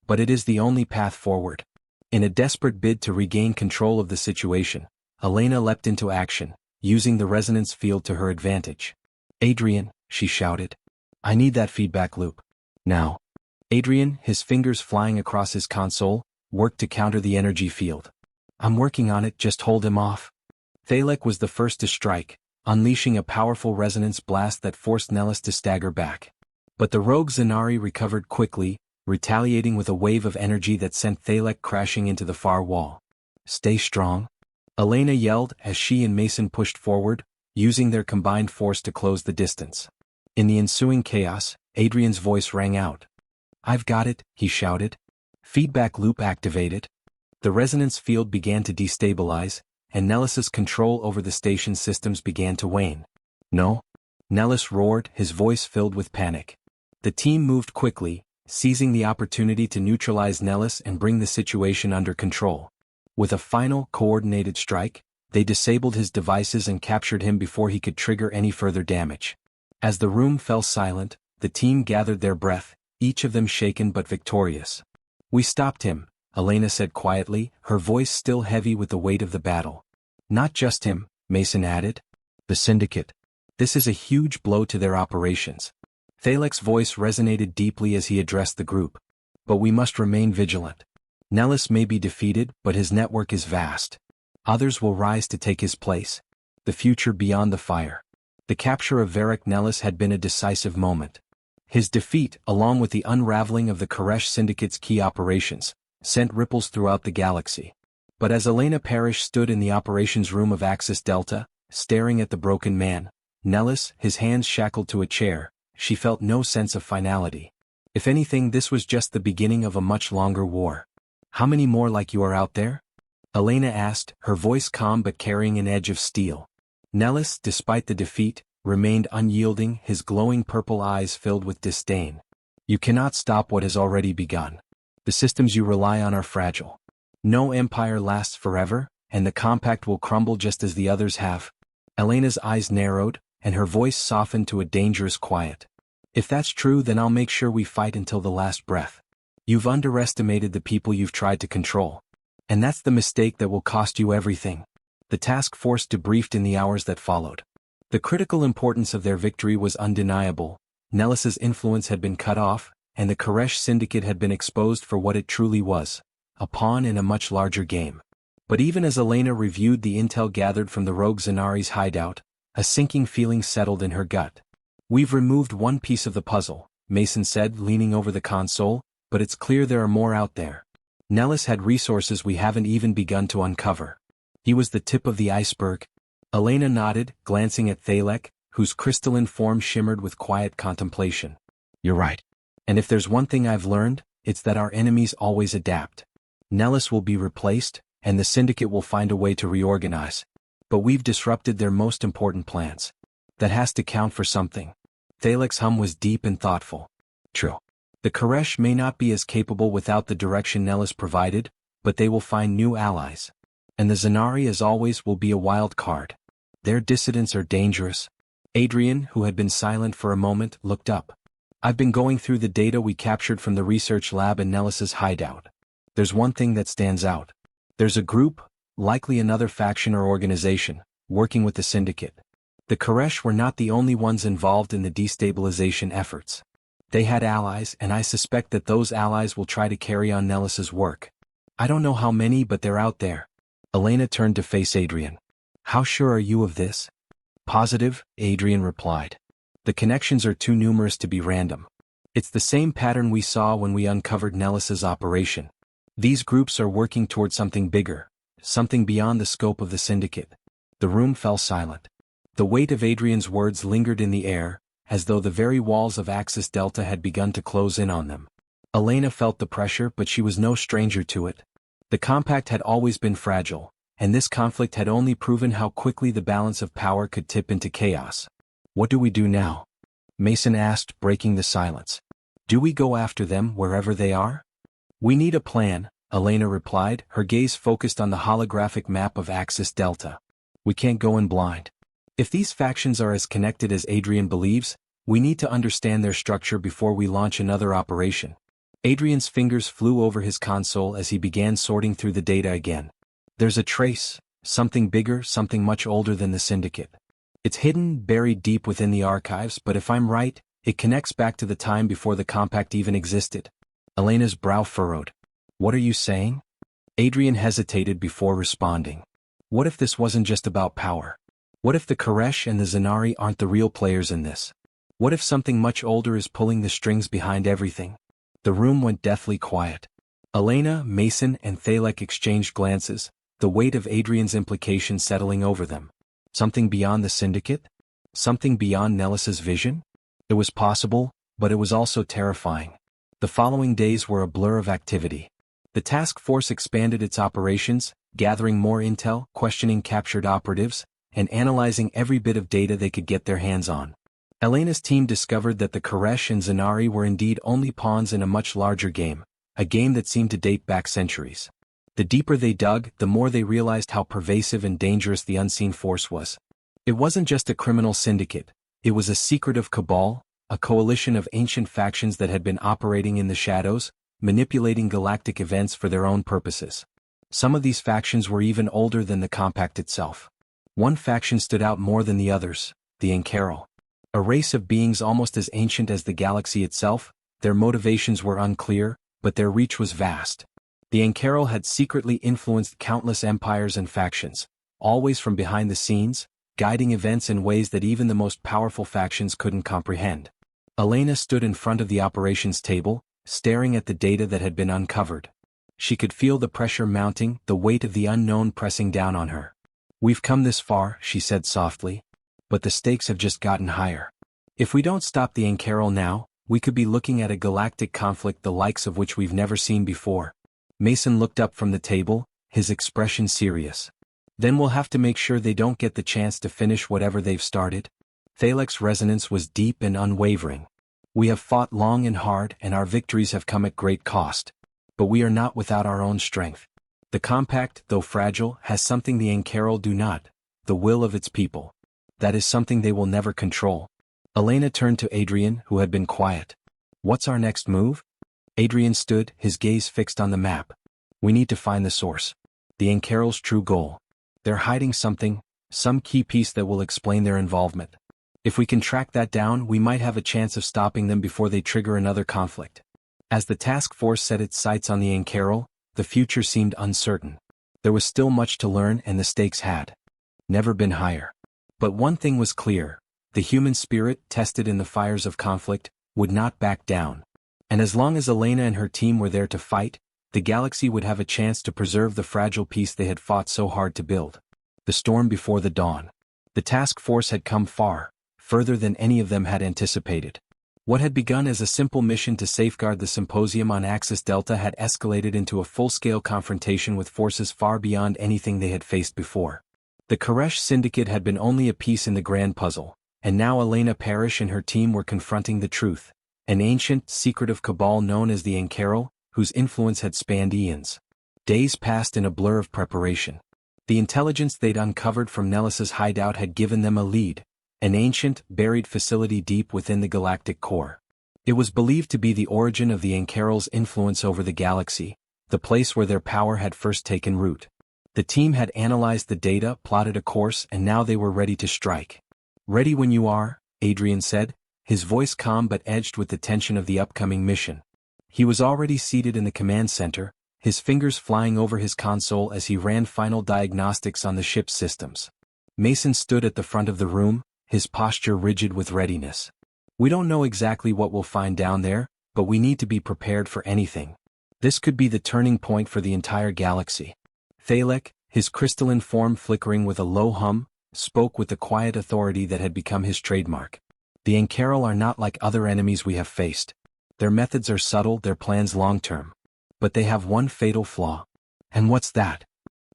"But it is the only path forward." In a desperate bid to regain control of the situation, Elena leapt into action, using the resonance field to her advantage. "Adrian," she shouted. "I need that feedback loop. Now." Adrian, his fingers flying across his console, worked to counter the energy field. "I'm working on it, just hold him off." Thalek was the first to strike, unleashing a powerful resonance blast that forced Nellis to stagger back. But the rogue Zanari recovered quickly, retaliating with a wave of energy that sent Thalek crashing into the far wall. "Stay strong," Elena yelled as she and Mason pushed forward, using their combined force to close the distance. In the ensuing chaos, Adrian's voice rang out. "I've got it," he shouted. Feedback loop activated. The resonance field began to destabilize, and Nellis's control over the station systems began to wane. "No!" Nellis roared, his voice filled with panic. The team moved quickly, seizing the opportunity to neutralize Nellis and bring the situation under control. With a final, coordinated strike, they disabled his devices and captured him before he could trigger any further damage. As the room fell silent, the team gathered their breath, each of them shaken but victorious. "We stopped him," Elena said quietly, her voice still heavy with the weight of the battle. "Not just him," Mason added. "The Syndicate. This is a huge blow to their operations." Thalek's voice resonated deeply as he addressed the group. "But we must remain vigilant. Nellis may be defeated, but his network is vast. Others will rise to take his place. The future beyond the fire." The capture of Varric Nellis had been a decisive moment. His defeat, along with the unraveling of the Koresh Syndicate's key operations, sent ripples throughout the galaxy. But as Elena Parrish stood in the operations room of Axis Delta, staring at the broken man, Nellis, his hands shackled to a chair, she felt no sense of finality. If anything, this was just the beginning of a much longer war. "How many more like you are out there?" Elena asked, her voice calm but carrying an edge of steel. Nellis, despite the defeat, remained unyielding, his glowing purple eyes filled with disdain. "You cannot stop what has already begun. The systems you rely on are fragile. No empire lasts forever, and the compact will crumble just as the others have." Elena's eyes narrowed, and her voice softened to a dangerous quiet. "If that's true, then I'll make sure we fight until the last breath. You've underestimated the people you've tried to control. And that's the mistake that will cost you everything." The task force debriefed in the hours that followed. The critical importance of their victory was undeniable. Nellis's influence had been cut off, and the Koresh Syndicate had been exposed for what it truly was, a pawn in a much larger game. But even as Elena reviewed the intel gathered from the rogue Zanari's hideout, a sinking feeling settled in her gut. "We've removed one piece of the puzzle," Mason said, leaning over the console, "but it's clear there are more out there. Nellis had resources we haven't even begun to uncover." "He was the tip of the iceberg." Elena nodded, glancing at Thalek, whose crystalline form shimmered with quiet contemplation. "You're right. And if there's one thing I've learned, it's that our enemies always adapt. Nellis will be replaced, and the Syndicate will find a way to reorganize. But we've disrupted their most important plans. That has to count for something." Thalek's hum was deep and thoughtful. "True. The Koresh may not be as capable without the direction Nellis provided, but they will find new allies. And the Zanari, as always, will be a wild card. Their dissidents are dangerous." Adrian, who had been silent for a moment, looked up. "I've been going through the data we captured from the research lab in Nellis's hideout. There's one thing that stands out. There's a group, likely another faction or organization, working with the Syndicate. The Koresh were not the only ones involved in the destabilization efforts. They had allies, and I suspect that those allies will try to carry on Nellis's work. I don't know how many, but they're out there. Elena turned to face Adrian. How sure are you of this? Positive, Adrian replied. The connections are too numerous to be random. It's the same pattern we saw when we uncovered Nellis's operation. These groups are working toward something bigger, something beyond the scope of the syndicate. The room fell silent. The weight of Adrian's words lingered in the air, as though the very walls of Axis Delta had begun to close in on them. Elena felt the pressure, but she was no stranger to it. The compact had always been fragile, and this conflict had only proven how quickly the balance of power could tip into chaos. What do we do now? Mason asked, breaking the silence. Do we go after them wherever they are? We need a plan, Elena replied, her gaze focused on the holographic map of Axis Delta. We can't go in blind. If these factions are as connected as Adrian believes, we need to understand their structure before we launch another operation. Adrian's fingers flew over his console as he began sorting through the data again. There's a trace, something bigger, something much older than the syndicate. It's hidden, buried deep within the archives, but if I'm right, it connects back to the time before the compact even existed. Elena's brow furrowed. What are you saying? Adrian hesitated before responding. What if this wasn't just about power? What if the Koresh and the Zanari aren't the real players in this? What if something much older is pulling the strings behind everything? The room went deathly quiet. Elena, Mason, and Thalek exchanged glances, the weight of Adrian's implication settling over them. Something beyond the syndicate? Something beyond Nellis's vision? It was possible, but it was also terrifying. The following days were a blur of activity. The task force expanded its operations, gathering more intel, questioning captured operatives, and analyzing every bit of data they could get their hands on. Elena's team discovered that the Koresh and Zanari were indeed only pawns in a much larger game, a game that seemed to date back centuries. The deeper they dug, the more they realized how pervasive and dangerous the unseen force was. It wasn't just a criminal syndicate, it was a secretive cabal, a coalition of ancient factions that had been operating in the shadows, manipulating galactic events for their own purposes. Some of these factions were even older than the compact itself. One faction stood out more than the others, the Encarol. A race of beings almost as ancient as the galaxy itself, their motivations were unclear, but their reach was vast. The Encarol had secretly influenced countless empires and factions, always from behind the scenes, guiding events in ways that even the most powerful factions couldn't comprehend. Elena stood in front of the operations table, staring at the data that had been uncovered. She could feel the pressure mounting, the weight of the unknown pressing down on her. We've come this far, she said softly. But the stakes have just gotten higher. If we don't stop the Encarol now, we could be looking at a galactic conflict the likes of which we've never seen before. Mason looked up from the table, his expression serious. Then we'll have to make sure they don't get the chance to finish whatever they've started. Thalek's resonance was deep and unwavering. We have fought long and hard, and our victories have come at great cost. But we are not without our own strength. The compact, though fragile, has something the Encarol do not, the will of its people. That is something they will never control. Elena turned to Adrian, who had been quiet. What's our next move? Adrian stood, his gaze fixed on the map. We need to find the source. The Encarol's true goal. They're hiding something, some key piece that will explain their involvement. If we can track that down, we might have a chance of stopping them before they trigger another conflict. As the task force set its sights on the Encarol, the future seemed uncertain. There was still much to learn, and the stakes had never been higher. But one thing was clear, the human spirit, tested in the fires of conflict, would not back down. And as long as Elena and her team were there to fight, the galaxy would have a chance to preserve the fragile peace they had fought so hard to build. The storm before the dawn. The task force had come far, further than any of them had anticipated. What had begun as a simple mission to safeguard the symposium on Axis Delta had escalated into a full-scale confrontation with forces far beyond anything they had faced before. The Koresh Syndicate had been only a piece in the grand puzzle, and now Elena Parrish and her team were confronting the truth, an ancient, secretive cabal known as the Encarol, whose influence had spanned eons. Days passed in a blur of preparation. The intelligence they'd uncovered from Nellis's hideout had given them a lead, an ancient, buried facility deep within the galactic core. It was believed to be the origin of the Encarol's influence over the galaxy, the place where their power had first taken root. The team had analyzed the data, plotted a course, and now they were ready to strike. Ready when you are, Adrian said, his voice calm but edged with the tension of the upcoming mission. He was already seated in the command center, his fingers flying over his console as he ran final diagnostics on the ship's systems. Mason stood at the front of the room, his posture rigid with readiness. We don't know exactly what we'll find down there, but we need to be prepared for anything. This could be the turning point for the entire galaxy. Thalek, his crystalline form flickering with a low hum, spoke with the quiet authority that had become his trademark. The Ankaral are not like other enemies we have faced. Their methods are subtle, their plans long-term. But they have one fatal flaw. And what's that?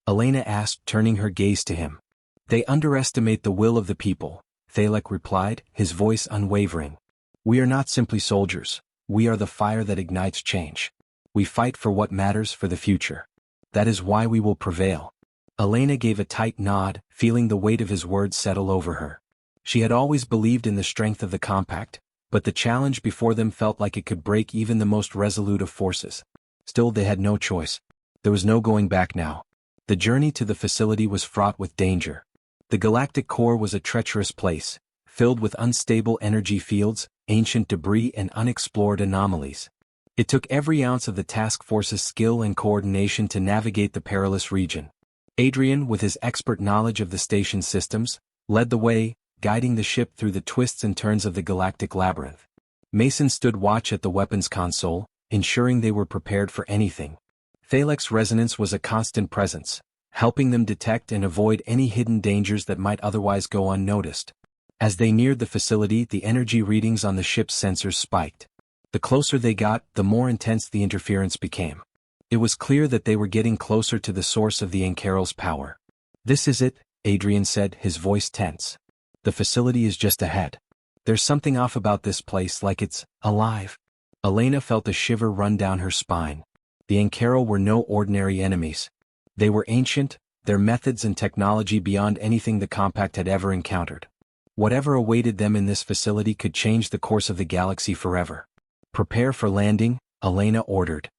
Elena asked, turning her gaze to him. They underestimate the will of the people, Thalek replied, his voice unwavering. We are not simply soldiers. We are the fire that ignites change. We fight for what matters for the future. That is why we will prevail. Elena gave a tight nod, feeling the weight of his words settle over her. She had always believed in the strength of the compact, but the challenge before them felt like it could break even the most resolute of forces. Still, they had no choice. There was no going back now. The journey to the facility was fraught with danger. The galactic core was a treacherous place, filled with unstable energy fields, ancient debris and unexplored anomalies. It took every ounce of the task force's skill and coordination to navigate the perilous region. Adrian, with his expert knowledge of the station's systems, led the way, guiding the ship through the twists and turns of the galactic labyrinth. Mason stood watch at the weapons console, ensuring they were prepared for anything. Thalek's resonance was a constant presence, helping them detect and avoid any hidden dangers that might otherwise go unnoticed. As they neared the facility, the energy readings on the ship's sensors spiked. The closer they got, the more intense the interference became. It was clear that they were getting closer to the source of the Ankaral's power. This is it, Adrian said, his voice tense. The facility is just ahead. There's something off about this place, like it's alive. Elena felt a shiver run down her spine. The Ankaral were no ordinary enemies. They were ancient, their methods and technology beyond anything the compact had ever encountered. Whatever awaited them in this facility could change the course of the galaxy forever. Prepare for landing, Elena ordered.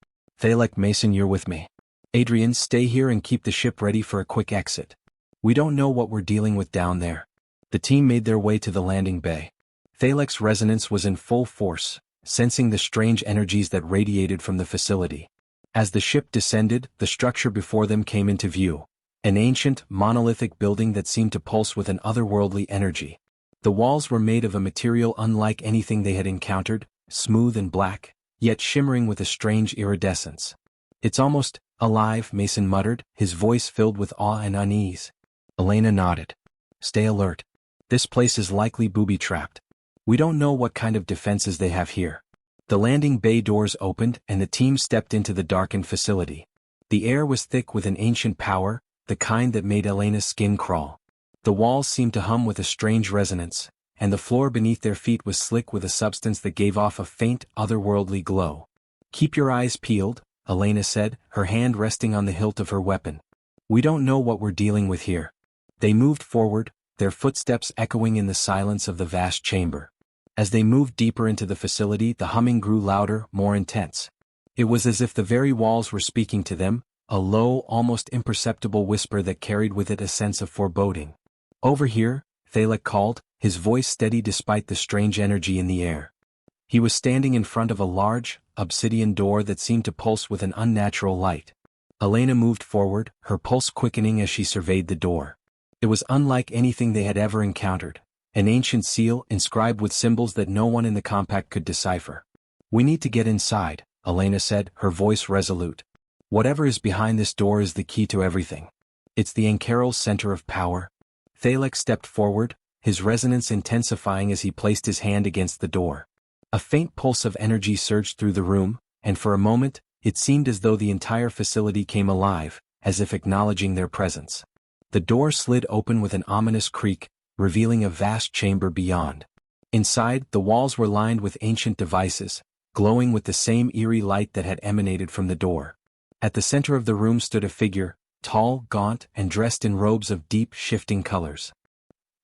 Thalek, Mason, you're with me. Adrian, stay here and keep the ship ready for a quick exit. We don't know what we're dealing with down there. The team made their way to the landing bay. Thalek's resonance was in full force, sensing the strange energies that radiated from the facility. As the ship descended, the structure before them came into view. An ancient, monolithic building that seemed to pulse with an otherworldly energy. The walls were made of a material unlike anything they had encountered, smooth and black, yet shimmering with a strange iridescence. It's almost alive, Mason muttered, his voice filled with awe and unease. Elena nodded. Stay alert. This place is likely booby-trapped. We don't know what kind of defenses they have here. The landing bay doors opened and the team stepped into the darkened facility. The air was thick with an ancient power, the kind that made Elena's skin crawl. The walls seemed to hum with a strange resonance, and the floor beneath their feet was slick with a substance that gave off a faint, otherworldly glow. Keep your eyes peeled, Elena said, her hand resting on the hilt of her weapon. We don't know what we're dealing with here. They moved forward, their footsteps echoing in the silence of the vast chamber. As they moved deeper into the facility, the humming grew louder, more intense. It was as if the very walls were speaking to them, a low, almost imperceptible whisper that carried with it a sense of foreboding. Over here, Thalek called, his voice steady despite the strange energy in the air. He was standing in front of a large, obsidian door that seemed to pulse with an unnatural light. Elena moved forward, her pulse quickening as she surveyed the door. It was unlike anything they had ever encountered. An ancient seal inscribed with symbols that no one in the compact could decipher. We need to get inside, Elena said, her voice resolute. Whatever is behind this door is the key to everything. It's the Ankaral's center of power. Thalek stepped forward, his resonance intensifying as he placed his hand against the door. A faint pulse of energy surged through the room, and for a moment, it seemed as though the entire facility came alive, as if acknowledging their presence. The door slid open with an ominous creak, revealing a vast chamber beyond. Inside, the walls were lined with ancient devices, glowing with the same eerie light that had emanated from the door. At the center of the room stood a figure, tall, gaunt, and dressed in robes of deep, shifting colors.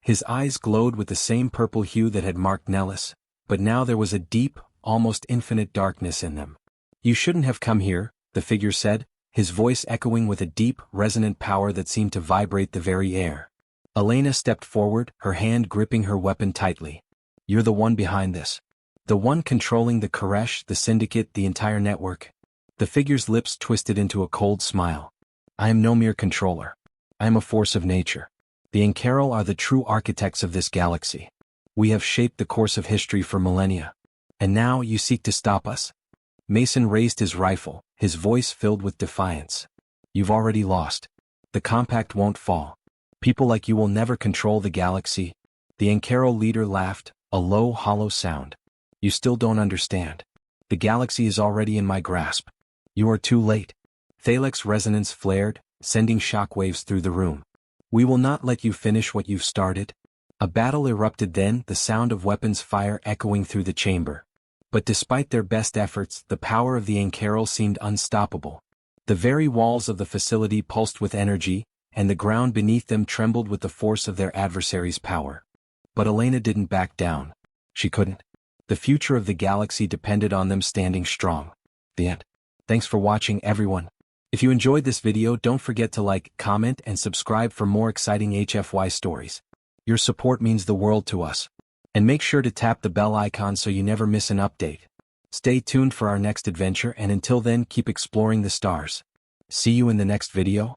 His eyes glowed with the same purple hue that had marked Nellis, but now there was a deep, almost infinite darkness in them. You shouldn't have come here, the figure said, his voice echoing with a deep, resonant power that seemed to vibrate the very air. Elena stepped forward, her hand gripping her weapon tightly. You're the one behind this. The one controlling the Koresh, the Syndicate, the entire network. The figure's lips twisted into a cold smile. I am no mere controller. I am a force of nature. The Ankarel are the true architects of this galaxy. We have shaped the course of history for millennia. And now you seek to stop us? Mason raised his rifle, his voice filled with defiance. You've already lost. The compact won't fall. People like you will never control the galaxy. The Ankarel leader laughed, a low, hollow sound. You still don't understand. The galaxy is already in my grasp. You are too late. Thalek's resonance flared, sending shockwaves through the room. We will not let you finish what you've started. A battle erupted then, the sound of weapons fire echoing through the chamber. But despite their best efforts, the power of the Ankarel seemed unstoppable. The very walls of the facility pulsed with energy, and the ground beneath them trembled with the force of their adversaries' power. But Elena didn't back down. She couldn't. The future of the galaxy depended on them standing strong. The end. Thanks for watching, everyone. If you enjoyed this video, don't forget to like, comment, and subscribe for more exciting HFY stories. Your support means the world to us. And make sure to tap the bell icon so you never miss an update. Stay tuned for our next adventure, and until then, keep exploring the stars. See you in the next video.